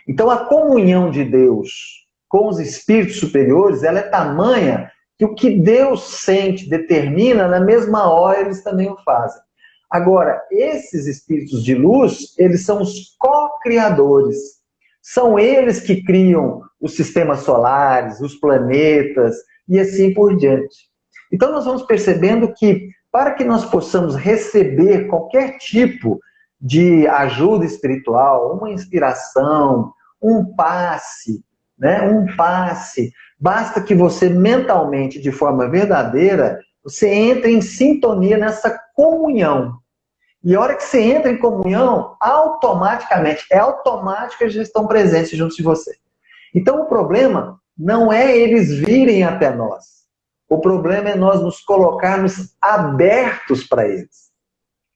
Então, a comunhão de Deus com os espíritos superiores, ela é tamanha que o que Deus sente, determina, na mesma hora eles também o fazem. Agora, esses espíritos de luz, eles são os co-criadores. São eles que criam os sistemas solares, os planetas e assim por diante. Então, nós vamos percebendo que, para que nós possamos receber qualquer tipo de ajuda espiritual, uma inspiração, um passe, né? Um passe, basta que você mentalmente, de forma verdadeira, você entre em sintonia nessa comunhão. E a hora que você entra em comunhão, automaticamente, é automático que eles estão presentes junto de você. Então o problema não é eles virem até nós. O problema é nós nos colocarmos abertos para eles.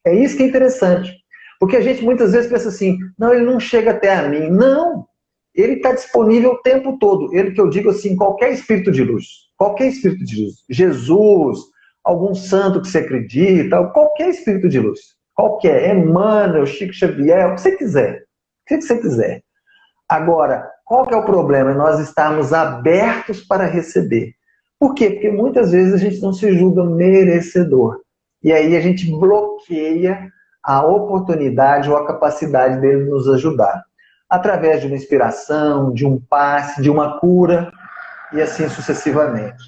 É isso que é interessante. Porque a gente muitas vezes pensa assim, não, ele não chega até a mim. Não! Ele está disponível o tempo todo. Ele que eu digo assim, qualquer espírito de luz. Qualquer espírito de luz. Jesus, algum santo que você acredita, qualquer espírito de luz. Qualquer. Emmanuel, Chico Xavier, o que você quiser. O que você quiser. Agora, qual que é o problema? Nós estarmos abertos para receber. Por quê? Porque muitas vezes a gente não se julga merecedor. E aí a gente bloqueia a oportunidade ou a capacidade dele nos ajudar. Através de uma inspiração, de um passe, de uma cura, e assim sucessivamente.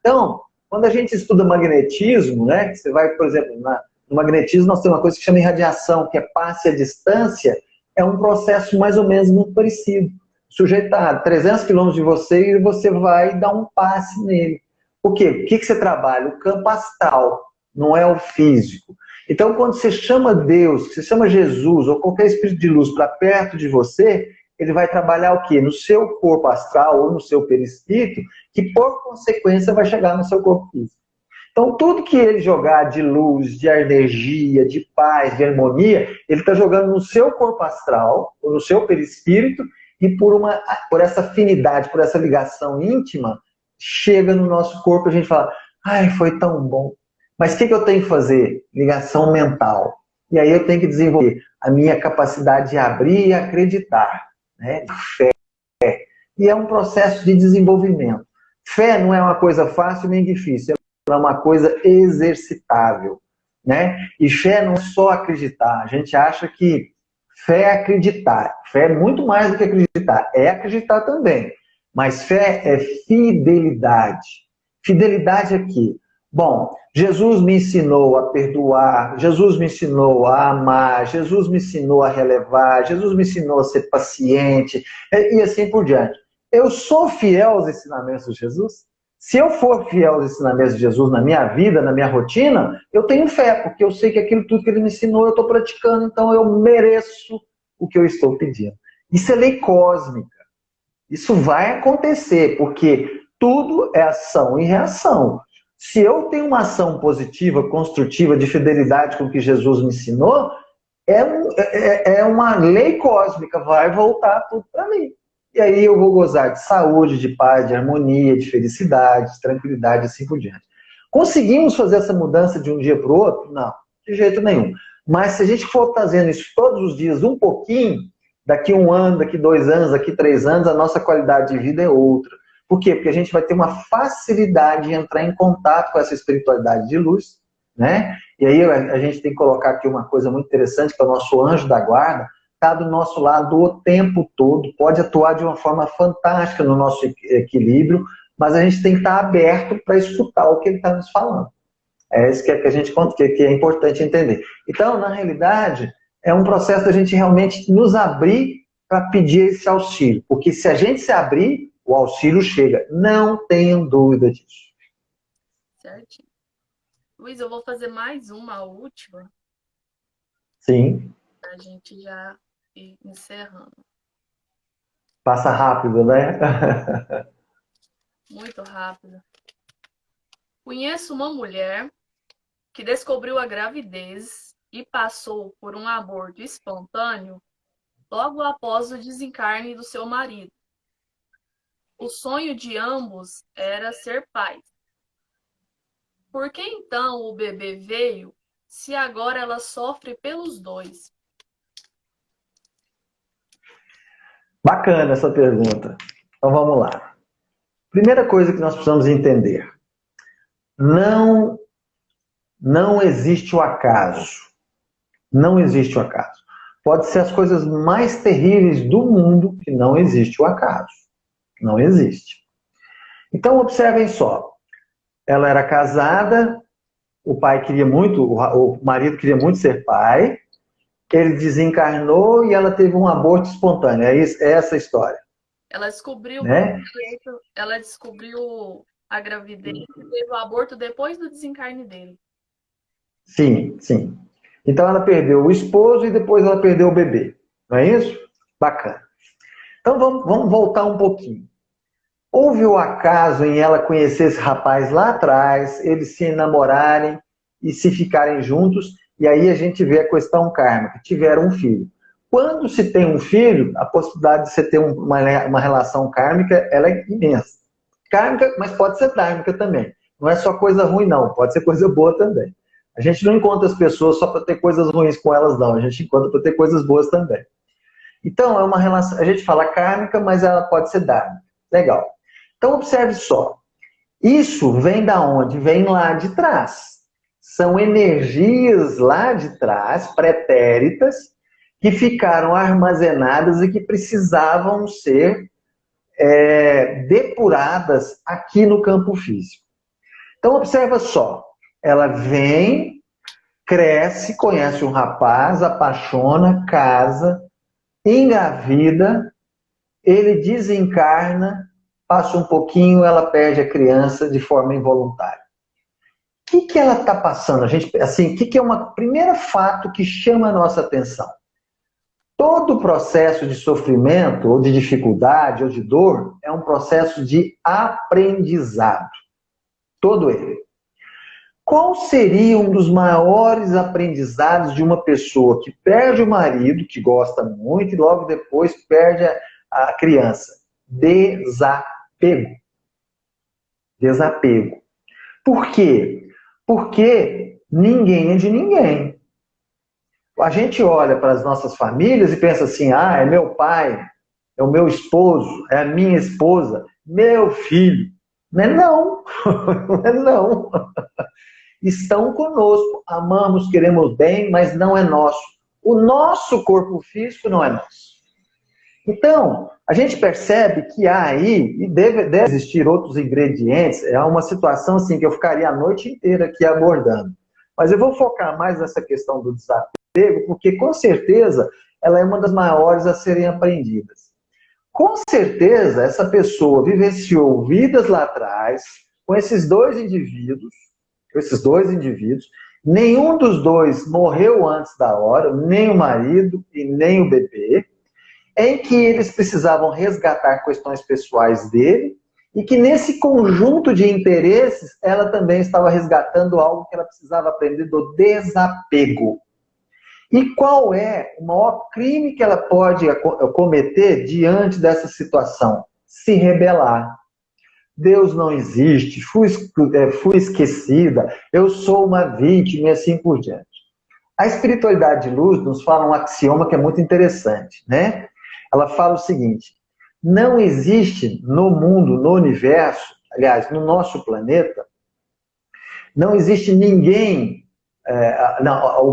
Então, quando a gente estuda magnetismo, né, você vai, por exemplo, no magnetismo nós temos uma coisa que chama irradiação, que é passe à distância, é um processo mais ou menos muito parecido. O sujeito está a 300 quilômetros de você e você vai dar um passe nele. Por quê? O que você trabalha? O campo astral, não é o físico. Então, quando você chama Deus, você chama Jesus ou qualquer espírito de luz para perto de você, ele vai trabalhar o quê? No seu corpo astral ou no seu perispírito, que por consequência vai chegar no seu corpo físico. Então, tudo que ele jogar de luz, de energia, de paz, de harmonia, ele está jogando no seu corpo astral, ou no seu perispírito, e por essa afinidade, por essa ligação íntima, chega no nosso corpo e a gente fala, ai, foi tão bom. Mas o que eu tenho que fazer? Ligação mental. E aí eu tenho que desenvolver a minha capacidade de abrir e acreditar, né? De fé. E é um processo de desenvolvimento. Fé não é uma coisa fácil nem difícil, é uma coisa exercitável, né? E fé não é só acreditar. A gente acha que fé é acreditar. Fé é muito mais do que acreditar. É acreditar também. Mas fé é fidelidade. Fidelidade aqui. Bom, Jesus me ensinou a perdoar, Jesus me ensinou a amar, Jesus me ensinou a relevar, Jesus me ensinou a ser paciente, e assim por diante. Eu sou fiel aos ensinamentos de Jesus? Se eu for fiel aos ensinamentos de Jesus na minha vida, na minha rotina, eu tenho fé, porque eu sei que aquilo tudo que ele me ensinou eu estou praticando, então eu mereço o que eu estou pedindo. Isso é lei cósmica. Isso vai acontecer, porque tudo é ação e reação. Se eu tenho uma ação positiva, construtiva, de fidelidade com o que Jesus me ensinou, é uma lei cósmica, vai voltar tudo para mim. E aí eu vou gozar de saúde, de paz, de harmonia, de felicidade, de tranquilidade, assim por diante. Conseguimos fazer essa mudança de um dia para o outro? Não, de jeito nenhum. Mas se a gente for fazendo isso todos os dias, um pouquinho, daqui 1 ano, daqui 2 anos, daqui 3 anos, a nossa qualidade de vida é outra. Por quê? Porque a gente vai ter uma facilidade de entrar em contato com essa espiritualidade de luz, né? E aí a gente tem que colocar aqui uma coisa muito interessante, que é o nosso anjo da guarda, está do nosso lado o tempo todo, pode atuar de uma forma fantástica no nosso equilíbrio, mas a gente tem que estar aberto para escutar o que ele está nos falando. É isso que a gente que é importante entender. Então, na realidade, é um processo da gente realmente nos abrir para pedir esse auxílio. Porque se a gente se abrir, o auxílio chega. Não tenham dúvida disso. Certinho. Luiz, eu vou fazer mais uma, a última. Sim. Para a gente já ir encerrando. Passa rápido, né? Muito rápido. Conheço uma mulher que descobriu a gravidez e passou por um aborto espontâneo logo após o desencarne do seu marido. O sonho de ambos era ser pais. Por que então o bebê veio, se agora ela sofre pelos dois? Bacana essa pergunta. Então vamos lá. Primeira coisa que nós precisamos entender. Não existe o acaso. Não existe o acaso. Pode ser as coisas mais terríveis do mundo que não existe o acaso. Não existe. Então, observem só. Ela era casada, o pai queria muito, o marido queria muito ser pai, ele desencarnou e ela teve um aborto espontâneo. É essa a história. Ela descobriu, né? Ela descobriu a gravidez e teve o aborto depois do desencarne dele. Sim, sim. Então ela perdeu o esposo e depois ela perdeu o bebê. Não é isso? Bacana. Então vamos voltar um pouquinho. Houve o acaso em ela conhecer esse rapaz lá atrás, eles se enamorarem e se ficarem juntos, e aí a gente vê a questão kármica. Tiveram um filho. Quando se tem um filho, a possibilidade de você ter uma relação kármica ela é imensa. Kármica, mas pode ser dármica também. Não é só coisa ruim, não. Pode ser coisa boa também. A gente não encontra as pessoas só para ter coisas ruins com elas, não. A gente encontra para ter coisas boas também. Então, é uma relação. A gente fala kármica, mas ela pode ser dármica. Legal. Então, observe só. Isso vem da onde? Vem lá de trás. São energias lá de trás, pretéritas, que ficaram armazenadas e que precisavam ser depuradas aqui no campo físico. Então, observa só. Ela vem, cresce, conhece um rapaz, apaixona, casa, engravida, ele desencarna, passa um pouquinho, ela perde a criança de forma involuntária. O que ela está passando? A gente, assim, o que é um primeiro fato que chama a nossa atenção? Todo processo de sofrimento, ou de dificuldade, ou de dor, é um processo de aprendizado. Todo ele. Qual seria um dos maiores aprendizados de uma pessoa que perde o marido, que gosta muito, e logo depois perde a criança? Desapego. Desapego. Por quê? Porque ninguém é de ninguém. A gente olha para as nossas famílias e pensa assim, é meu pai, é o meu esposo, é a minha esposa, meu filho. Não é não. Não é não. Estão conosco, amamos, queremos bem, mas não é nosso. O nosso corpo físico não é nosso. Então, a gente percebe que há aí, e deve existir outros ingredientes, é uma situação assim que eu ficaria a noite inteira aqui abordando. Mas eu vou focar mais nessa questão do desapego, porque com certeza ela é uma das maiores a serem aprendidas. Com certeza essa pessoa vivenciou vidas lá atrás, com esses dois indivíduos, nenhum dos dois morreu antes da hora, nem o marido e nem o bebê, em que eles precisavam resgatar questões pessoais dele, e que nesse conjunto de interesses, ela também estava resgatando algo que ela precisava aprender do desapego. E qual é o maior crime que ela pode cometer diante dessa situação? Se rebelar. Deus não existe, fui esquecida, eu sou uma vítima e assim por diante. A espiritualidade de luz nos fala um axioma que é muito interessante, né? Ela fala o seguinte: não existe no mundo, no universo, aliás, no nosso planeta, não existe ninguém.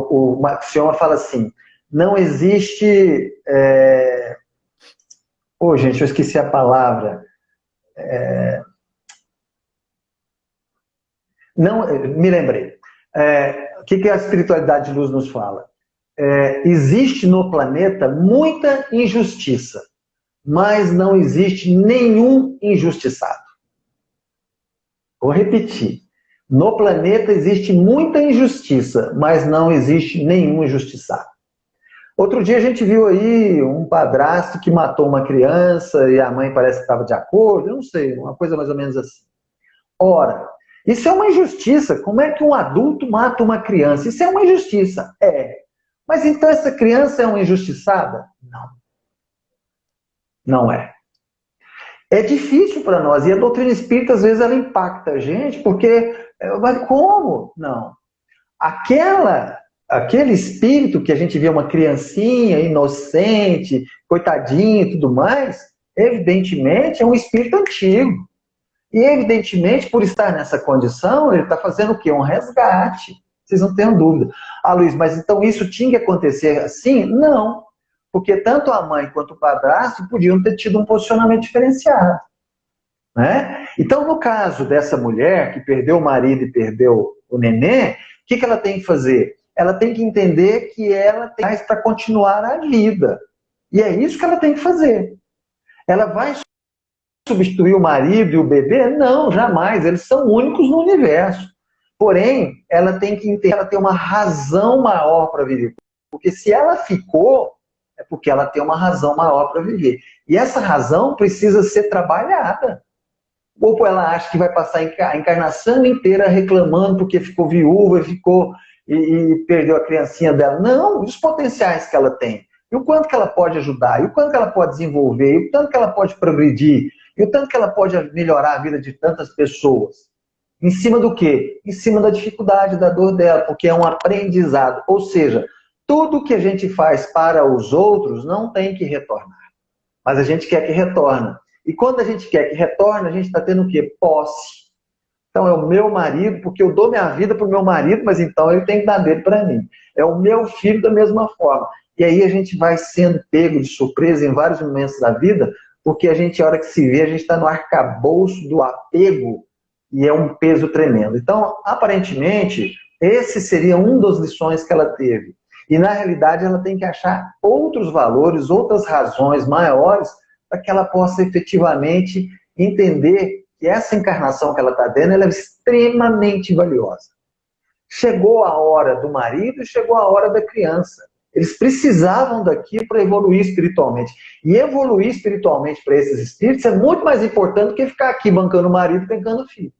O axioma fala assim: não existe. Gente, eu esqueci a palavra. Não, me lembrei. O que a espiritualidade de luz nos fala? Existe no planeta muita injustiça, mas não existe nenhum injustiçado. Vou repetir. No planeta existe muita injustiça, mas não existe nenhum injustiçado. Outro dia a gente viu aí um padrasto que matou uma criança e a mãe parece que estava de acordo, eu não sei, uma coisa mais ou menos assim. Ora, isso é uma injustiça. Como é que um adulto mata uma criança? Isso é uma injustiça. Mas então essa criança é uma injustiçada? Não. Não é. É difícil para nós. E a doutrina espírita, às vezes, ela impacta a gente, porque... Mas como? Não. Aquele espírito que a gente vê uma criancinha inocente, coitadinha e tudo mais, evidentemente é um espírito antigo. E, evidentemente, por estar nessa condição, ele está fazendo o quê? Um resgate. Vocês não tenham dúvida. Luiz, mas então isso tinha que acontecer assim? Não. Porque tanto a mãe quanto o padrasto podiam ter tido um posicionamento diferenciado. Né? Então, no caso dessa mulher que perdeu o marido e perdeu o neném, o que ela tem que fazer? Ela tem que entender que ela tem mais para continuar a vida. E é isso que ela tem que fazer. Ela vai substituir o marido e o bebê? Não, jamais. Eles são únicos no universo. Porém, ela tem que entender que ela tem uma razão maior para viver. Porque se ela ficou, é porque ela tem uma razão maior para viver. E essa razão precisa ser trabalhada. Ou ela acha que vai passar a encarnação inteira reclamando porque ficou viúva e perdeu a criancinha dela. Não, os potenciais que ela tem. E o quanto que ela pode ajudar, e o quanto que ela pode desenvolver, e o quanto que ela pode progredir E o tanto que ela pode melhorar a vida de tantas pessoas. Em cima do quê? Em cima da dificuldade, da dor dela, porque é um aprendizado. Ou seja, tudo que a gente faz para os outros não tem que retornar. Mas a gente quer que retorne. E quando a gente quer que retorne, a gente está tendo o quê? Posse. Então é o meu marido, porque eu dou minha vida para o meu marido, mas então ele tem que dar dele para mim. É o meu filho da mesma forma. E aí a gente vai sendo pego de surpresa em vários momentos da vida, porque a gente, a hora que se vê, a gente está no arcabouço do apego e é um peso tremendo. Então, aparentemente, esse seria um das lições que ela teve. E na realidade ela tem que achar outros valores, outras razões maiores para que ela possa efetivamente entender que essa encarnação que ela está dando, ela é extremamente valiosa. Chegou a hora do marido e chegou a hora da criança. Eles precisavam daqui para evoluir espiritualmente. E evoluir espiritualmente para esses espíritos é muito mais importante do que ficar aqui bancando o marido e pegando o filho.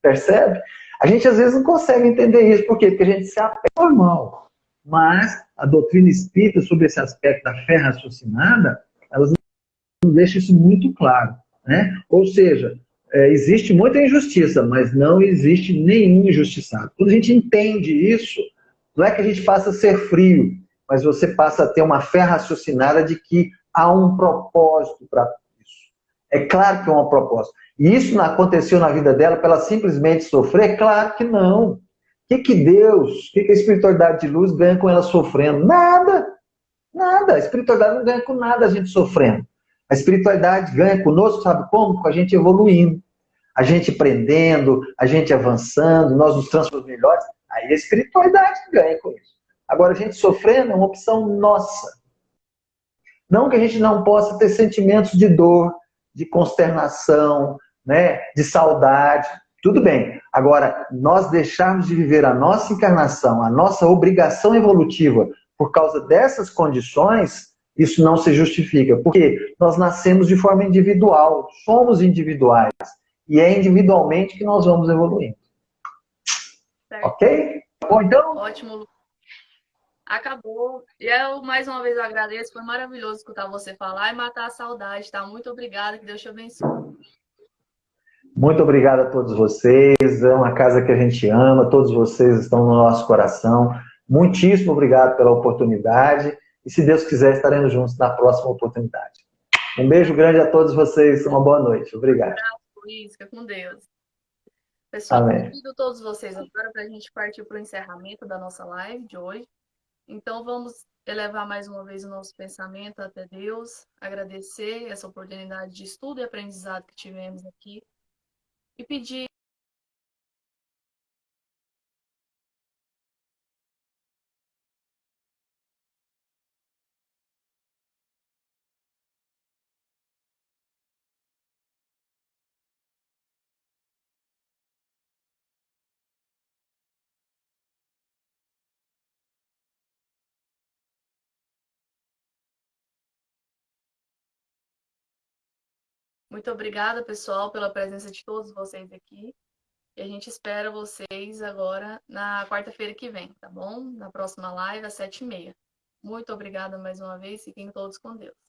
Percebe? A gente às vezes não consegue entender isso. Por quê? Porque a gente se apega ao normal. Mas a doutrina espírita sobre esse aspecto da fé raciocinada, elas nos deixam isso muito claro. Né? Ou seja, existe muita injustiça, mas não existe nenhum injustiçado. Quando a gente entende isso, não é que a gente passa a ser frio, mas você passa a ter uma fé raciocinada de que há um propósito para isso. É claro que é um propósito. E isso não aconteceu na vida dela para ela simplesmente sofrer? Claro que não. O que Deus, o que a espiritualidade de luz ganha com ela sofrendo? Nada. Nada. A espiritualidade não ganha com nada a gente sofrendo. A espiritualidade ganha conosco, sabe como? Com a gente evoluindo. A gente aprendendo, a gente avançando, nós nos transformamos melhores. Aí a espiritualidade ganha com isso. Agora, a gente sofrendo é uma opção nossa. Não que a gente não possa ter sentimentos de dor, de consternação, né, de saudade. Tudo bem. Agora, nós deixarmos de viver a nossa encarnação, a nossa obrigação evolutiva, por causa dessas condições, isso não se justifica. Porque nós nascemos de forma individual, somos individuais. E é individualmente que nós vamos evoluindo. Certo. Ok? Bom, então... Ótimo. Acabou. E eu, mais uma vez, agradeço. Foi maravilhoso escutar você falar e matar a saudade, tá? Muito obrigada. Que Deus te abençoe. Muito obrigado a todos vocês. É uma casa que a gente ama. Todos vocês estão no nosso coração. Muitíssimo obrigado pela oportunidade. E se Deus quiser, estaremos juntos na próxima oportunidade. Um beijo grande a todos vocês. Uma boa noite. Obrigado. Um abraço, Luiz. Fica com Deus. Pessoal, convido todos vocês agora para a gente partir para o encerramento da nossa live de hoje. Então, vamos elevar mais uma vez o nosso pensamento até Deus, agradecer essa oportunidade de estudo e aprendizado que tivemos aqui e pedir muito obrigada, pessoal, pela presença de todos vocês aqui. E a gente espera vocês agora na quarta-feira que vem, tá bom? Na próxima live, às 7h30. Muito obrigada mais uma vez. Fiquem todos com Deus.